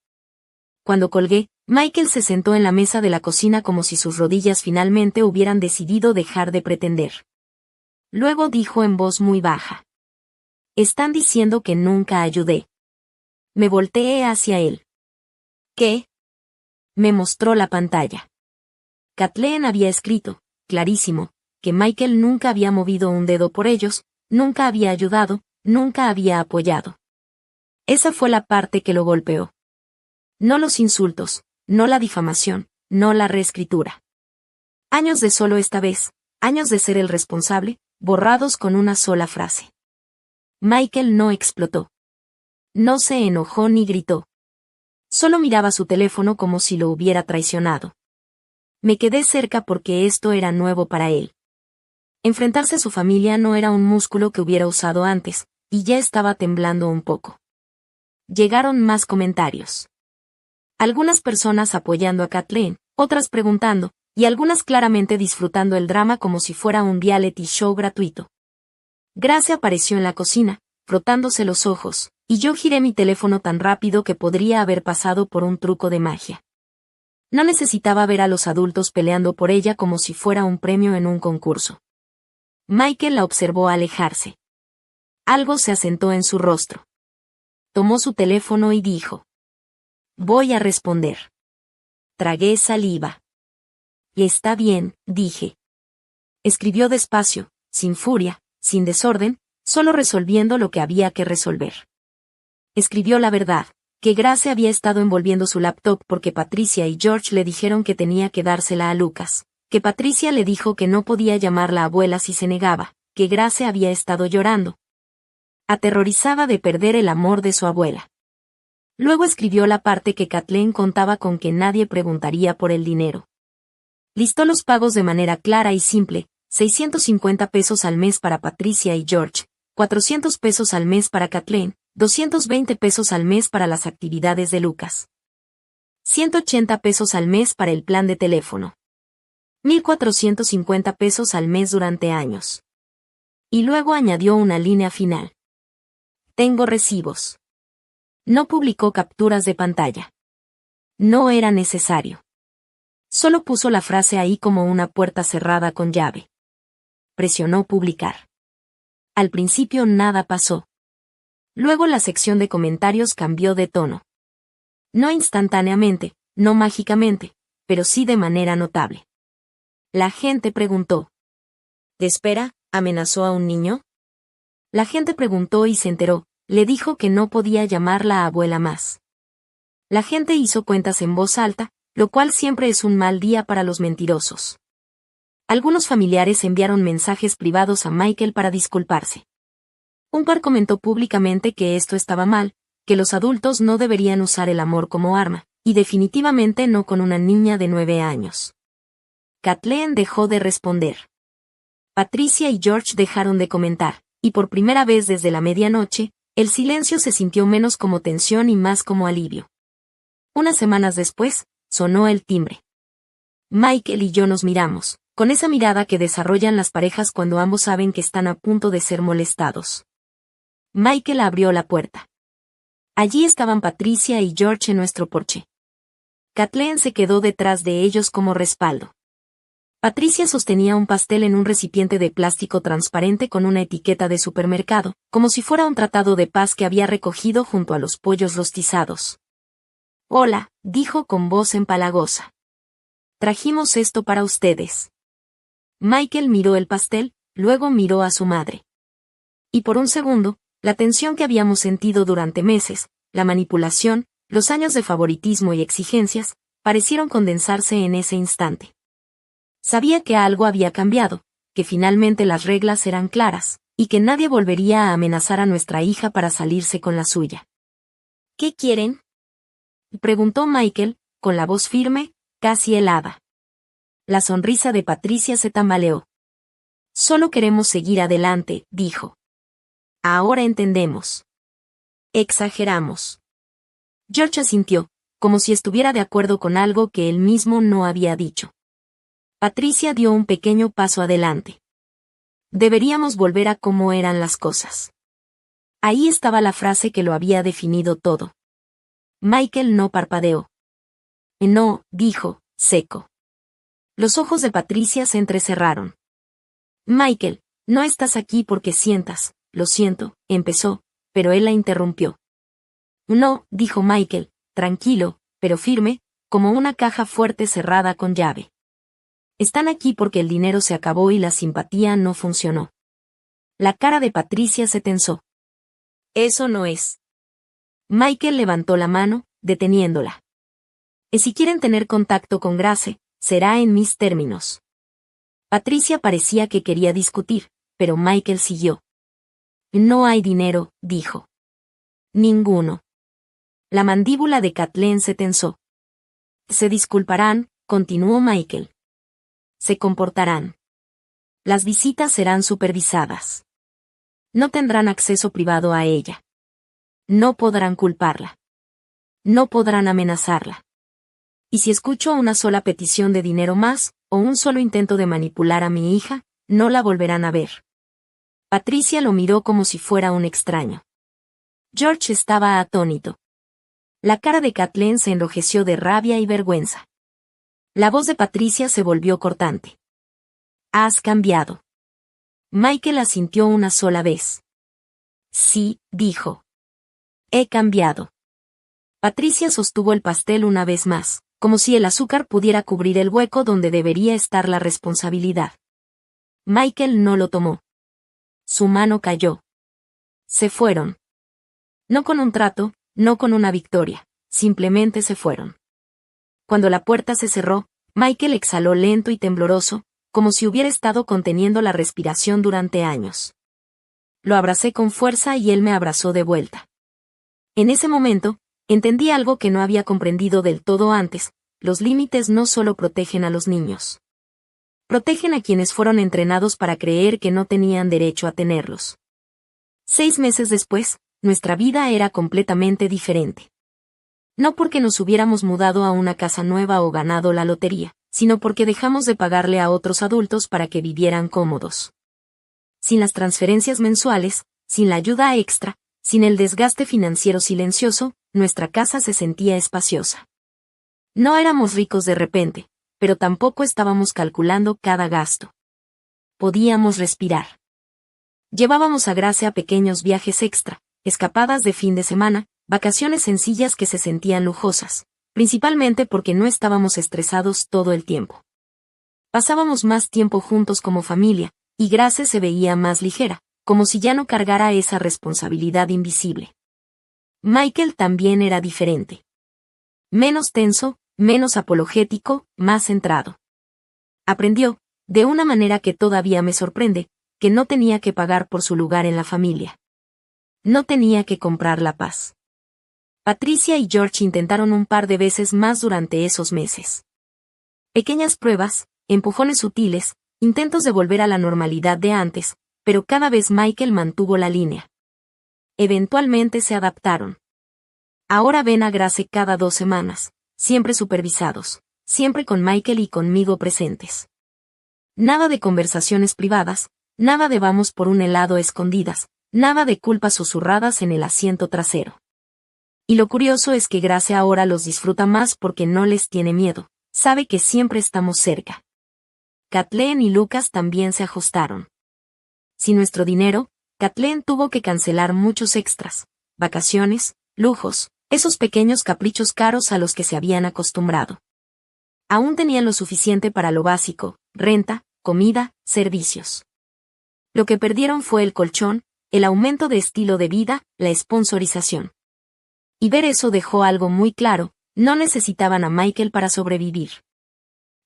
Cuando colgué, Michael se sentó en la mesa de la cocina como si sus rodillas finalmente hubieran decidido dejar de pretender. Luego dijo en voz muy baja. Están diciendo que nunca ayudé. Me volteé hacia él. ¿Qué? Me mostró la pantalla. Kathleen había escrito, clarísimo, que Michael nunca había movido un dedo por ellos, nunca había ayudado, nunca había apoyado. Esa fue la parte que lo golpeó. No los insultos, no la difamación, no la reescritura. Años de solo esta vez, años de ser el responsable, borrados con una sola frase. Michael no explotó. No se enojó ni gritó. Solo miraba su teléfono como si lo hubiera traicionado. Me quedé cerca porque esto era nuevo para él. Enfrentarse a su familia no era un músculo que hubiera usado antes, y ya estaba temblando un poco. Llegaron más comentarios. Algunas personas apoyando a Kathleen, otras preguntando, y algunas claramente disfrutando el drama como si fuera un reality show gratuito. Grace apareció en la cocina, frotándose los ojos, y yo giré mi teléfono tan rápido que podría haber pasado por un truco de magia. No necesitaba ver a los adultos peleando por ella como si fuera un premio en un concurso. Michael la observó alejarse. Algo se asentó en su rostro. Tomó su teléfono y dijo. voy a responder. Tragué saliva. Y está bien, dije. Escribió despacio, sin furia, sin desorden, solo resolviendo lo que había que resolver. Escribió la verdad, que Grace había estado envolviendo su laptop porque Patricia y George le dijeron que tenía que dársela a Lucas, que Patricia le dijo que no podía llamarla abuela si se negaba, que Grace había estado llorando. Aterrorizada de perder el amor de su abuela. Luego escribió la parte que Kathleen contaba con que nadie preguntaría por el dinero. Listó los pagos de manera clara y simple, 650 pesos al mes para Patricia y George, 400 pesos al mes para Kathleen, 220 pesos al mes para las actividades de Lucas. 180 pesos al mes para el plan de teléfono. 1,450 pesos al mes durante años. Y luego añadió una línea final. Tengo recibos. No publicó capturas de pantalla. No era necesario. Solo puso la frase ahí como una puerta cerrada con llave. Presionó publicar. Al principio nada pasó. Luego la sección de comentarios cambió de tono. No instantáneamente, no mágicamente, pero sí de manera notable. La gente preguntó. ¿Espera, amenazó a un niño? La gente preguntó y se enteró, le dijo que no podía llamarla abuela más. La gente hizo cuentas en voz alta, lo cual siempre es un mal día para los mentirosos. Algunos familiares enviaron mensajes privados a Michael para disculparse. Un par comentó públicamente que esto estaba mal, que los adultos no deberían usar el amor como arma, y definitivamente no con una niña de 9 años. Kathleen dejó de responder. Patricia y George dejaron de comentar, y por primera vez desde la medianoche, el silencio se sintió menos como tensión y más como alivio. Unas semanas después, sonó el timbre. Michael y yo nos miramos, con esa mirada que desarrollan las parejas cuando ambos saben que están a punto de ser molestados. Michael abrió la puerta. Allí estaban Patricia y George en nuestro porche. Kathleen se quedó detrás de ellos como respaldo. Patricia sostenía un pastel en un recipiente de plástico transparente con una etiqueta de supermercado, como si fuera un tratado de paz que había recogido junto a los pollos rostizados. Hola, dijo con voz empalagosa. Trajimos esto para ustedes. Michael miró el pastel, luego miró a su madre. Y por un segundo, la tensión que habíamos sentido durante meses, la manipulación, los años de favoritismo y exigencias, parecieron condensarse en ese instante. Sabía que algo había cambiado, que finalmente las reglas eran claras, y que nadie volvería a amenazar a nuestra hija para salirse con la suya. ¿Qué quieren?, preguntó Michael, con la voz firme, casi helada. La sonrisa de Patricia se tambaleó. Solo queremos seguir adelante, dijo. Ahora entendemos. Exageramos. George asintió, como si estuviera de acuerdo con algo que él mismo no había dicho. Patricia dio un pequeño paso adelante. Deberíamos volver a cómo eran las cosas. Ahí estaba la frase que lo había definido todo. Michael no parpadeó. No, dijo, seco. Los ojos de Patricia se entrecerraron. Michael, no estás aquí porque sientas, lo siento, empezó, pero él la interrumpió. No, dijo Michael, tranquilo, pero firme, como una caja fuerte cerrada con llave. Están aquí porque el dinero se acabó y la simpatía no funcionó. La cara de Patricia se tensó. Eso no es. Michael levantó la mano, deteniéndola. Si quieren tener contacto con Grace, será en mis términos. Patricia parecía que quería discutir, pero Michael siguió. No hay dinero, dijo. Ninguno. La mandíbula de Kathleen se tensó. Se disculparán, continuó Michael. Se comportarán. Las visitas serán supervisadas. No tendrán acceso privado a ella. No podrán culparla. No podrán amenazarla. Y si escucho una sola petición de dinero más, o un solo intento de manipular a mi hija, no la volverán a ver. Patricia lo miró como si fuera un extraño. George estaba atónito. La cara de Kathleen se enrojeció de rabia y vergüenza. La voz de Patricia se volvió cortante. Has cambiado. Michael asintió una sola vez. Sí, dijo. He cambiado. Patricia sostuvo el pastel una vez más, como si el azúcar pudiera cubrir el hueco donde debería estar la responsabilidad. Michael no lo tomó. Su mano cayó. Se fueron. No con un trato, no con una victoria, simplemente se fueron. Cuando la puerta se cerró, Michael exhaló lento y tembloroso, como si hubiera estado conteniendo la respiración durante años. Lo abracé con fuerza y él me abrazó de vuelta. En ese momento, entendí algo que no había comprendido del todo antes: los límites no solo protegen a los niños. Protegen a quienes fueron entrenados para creer que no tenían derecho a tenerlos. 6 meses después, nuestra vida era completamente diferente. No porque nos hubiéramos mudado a una casa nueva o ganado la lotería, sino porque dejamos de pagarle a otros adultos para que vivieran cómodos. Sin las transferencias mensuales, sin la ayuda extra, sin el desgaste financiero silencioso, nuestra casa se sentía espaciosa. No éramos ricos de repente, pero tampoco estábamos calculando cada gasto. Podíamos respirar. Llevábamos a Grace pequeños viajes extra, escapadas de fin de semana, vacaciones sencillas que se sentían lujosas, principalmente porque no estábamos estresados todo el tiempo. Pasábamos más tiempo juntos como familia, y Grace se veía más ligera, como si ya no cargara esa responsabilidad invisible. Michael también era diferente. Menos tenso, menos apologético, más centrado. Aprendió, de una manera que todavía me sorprende, que no tenía que pagar por su lugar en la familia. No tenía que comprar la paz. Patricia y George intentaron un par de veces más durante esos meses. Pequeñas pruebas, empujones sutiles, intentos de volver a la normalidad de antes, pero cada vez Michael mantuvo la línea. Eventualmente se adaptaron. Ahora ven a Grace cada 2 semanas, siempre supervisados, siempre con Michael y conmigo presentes. Nada de conversaciones privadas, nada de vamos por un helado a escondidas, nada de culpas susurradas en el asiento trasero. Y lo curioso es que Grace ahora los disfruta más porque no les tiene miedo, sabe que siempre estamos cerca. Kathleen y Lucas también se ajustaron. Sin nuestro dinero, Kathleen tuvo que cancelar muchos extras, vacaciones, lujos, esos pequeños caprichos caros a los que se habían acostumbrado. Aún tenían lo suficiente para lo básico: renta, comida, servicios. Lo que perdieron fue el colchón, el aumento de estilo de vida, la sponsorización. Y ver eso dejó algo muy claro: no necesitaban a Michael para sobrevivir.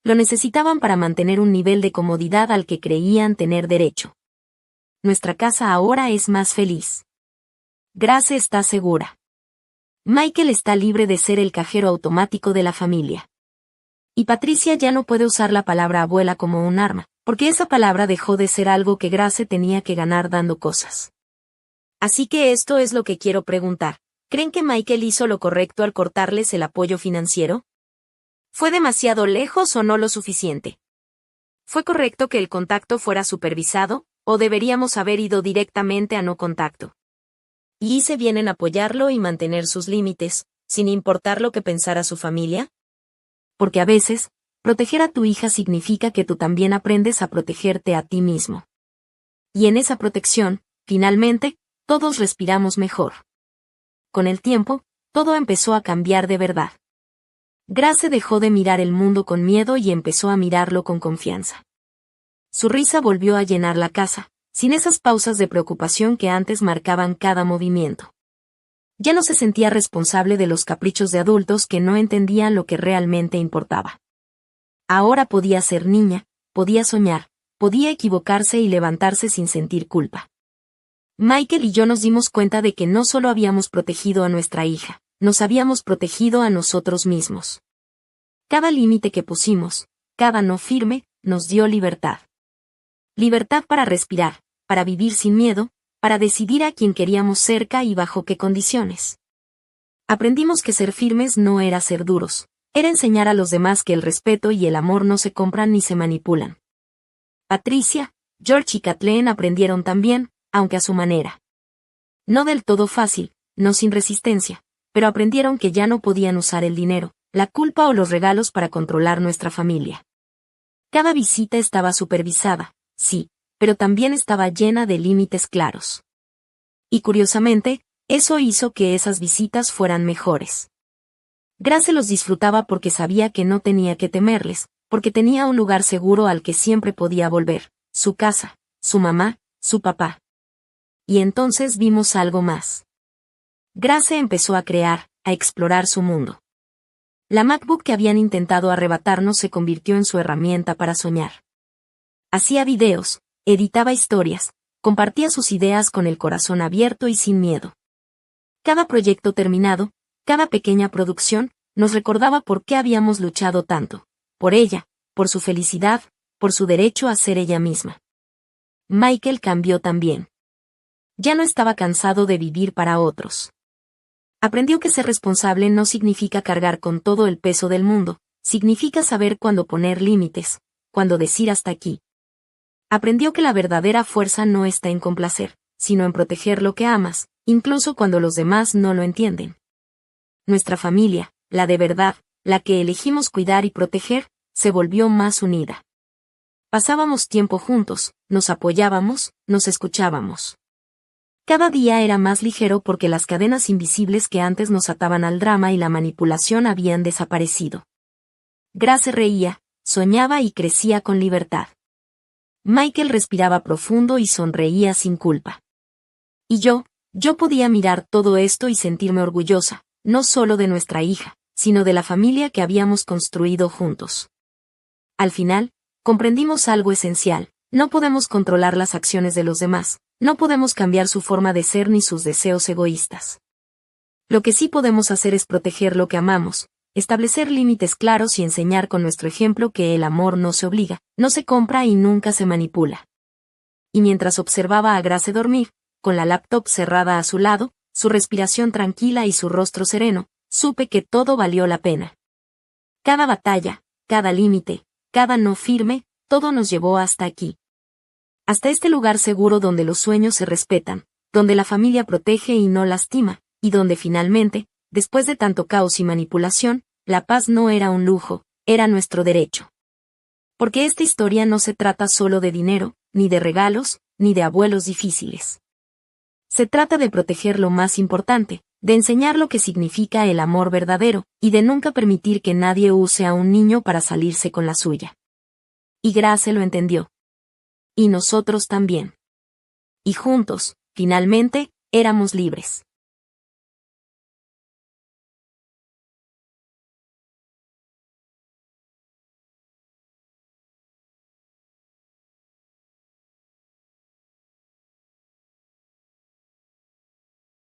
Lo necesitaban para mantener un nivel de comodidad al que creían tener derecho. Nuestra casa ahora es más feliz. Grace está segura. Michael está libre de ser el cajero automático de la familia. Y Patricia ya no puede usar la palabra abuela como un arma, porque esa palabra dejó de ser algo que Grace tenía que ganar dando cosas. Así que esto es lo que quiero preguntar: ¿creen que Michael hizo lo correcto al cortarles el apoyo financiero? ¿Fue demasiado lejos o no lo suficiente? ¿Fue correcto que el contacto fuera supervisado, o deberíamos haber ido directamente a no contacto? ¿Y hice bien en apoyarlo y mantener sus límites, sin importar lo que pensara su familia? Porque a veces, proteger a tu hija significa que tú también aprendes a protegerte a ti mismo. Y en esa protección, finalmente, todos respiramos mejor. Con el tiempo, todo empezó a cambiar de verdad. Grace dejó de mirar el mundo con miedo y empezó a mirarlo con confianza. Su risa volvió a llenar la casa, sin esas pausas de preocupación que antes marcaban cada movimiento. Ya no se sentía responsable de los caprichos de adultos que no entendían lo que realmente importaba. Ahora podía ser niña, podía soñar, podía equivocarse y levantarse sin sentir culpa. Michael y yo nos dimos cuenta de que no solo habíamos protegido a nuestra hija, nos habíamos protegido a nosotros mismos. Cada límite que pusimos, cada no firme, nos dio libertad. Libertad para respirar, para vivir sin miedo, para decidir a quién queríamos cerca y bajo qué condiciones. Aprendimos que ser firmes no era ser duros, era enseñar a los demás que el respeto y el amor no se compran ni se manipulan. Patricia, George y Kathleen aprendieron también, aunque a su manera. No del todo fácil, no sin resistencia, pero aprendieron que ya no podían usar el dinero, la culpa o los regalos para controlar nuestra familia. Cada visita estaba supervisada, sí, pero también estaba llena de límites claros. Y curiosamente, eso hizo que esas visitas fueran mejores. Grace los disfrutaba porque sabía que no tenía que temerles, porque tenía un lugar seguro al que siempre podía volver, su casa, su mamá, su papá. Y entonces vimos algo más. Grace empezó a crear, a explorar su mundo. La MacBook que habían intentado arrebatarnos se convirtió en su herramienta para soñar. Hacía videos, editaba historias, compartía sus ideas con el corazón abierto y sin miedo. Cada proyecto terminado, cada pequeña producción, nos recordaba por qué habíamos luchado tanto. Por ella, por su felicidad, por su derecho a ser ella misma. Michael cambió también. Ya no estaba cansado de vivir para otros. Aprendió que ser responsable no significa cargar con todo el peso del mundo, significa saber cuándo poner límites, cuándo decir hasta aquí. Aprendió que la verdadera fuerza no está en complacer, sino en proteger lo que amas, incluso cuando los demás no lo entienden. Nuestra familia, la de verdad, la que elegimos cuidar y proteger, se volvió más unida. Pasábamos tiempo juntos, nos apoyábamos, nos escuchábamos. Cada día era más ligero porque las cadenas invisibles que antes nos ataban al drama y la manipulación habían desaparecido. Grace reía, soñaba y crecía con libertad. Michael respiraba profundo y sonreía sin culpa. Y yo podía mirar todo esto y sentirme orgullosa, no solo de nuestra hija, sino de la familia que habíamos construido juntos. Al final, comprendimos algo esencial: no podemos controlar las acciones de los demás, no podemos cambiar su forma de ser ni sus deseos egoístas. Lo que sí podemos hacer es proteger lo que amamos, establecer límites claros y enseñar con nuestro ejemplo que el amor no se obliga, no se compra y nunca se manipula. Y mientras observaba a Grace dormir, con la laptop cerrada a su lado, su respiración tranquila y su rostro sereno, supe que todo valió la pena. Cada batalla, cada límite, cada no firme, todo nos llevó hasta aquí. Hasta este lugar seguro donde los sueños se respetan, donde la familia protege y no lastima, y donde finalmente, después de tanto caos y manipulación, la paz no era un lujo, era nuestro derecho. Porque esta historia no se trata solo de dinero, ni de regalos, ni de abuelos difíciles. Se trata de proteger lo más importante, de enseñar lo que significa el amor verdadero, y de nunca permitir que nadie use a un niño para salirse con la suya. Y Grace lo entendió. Y nosotros también. Y juntos, finalmente, éramos libres.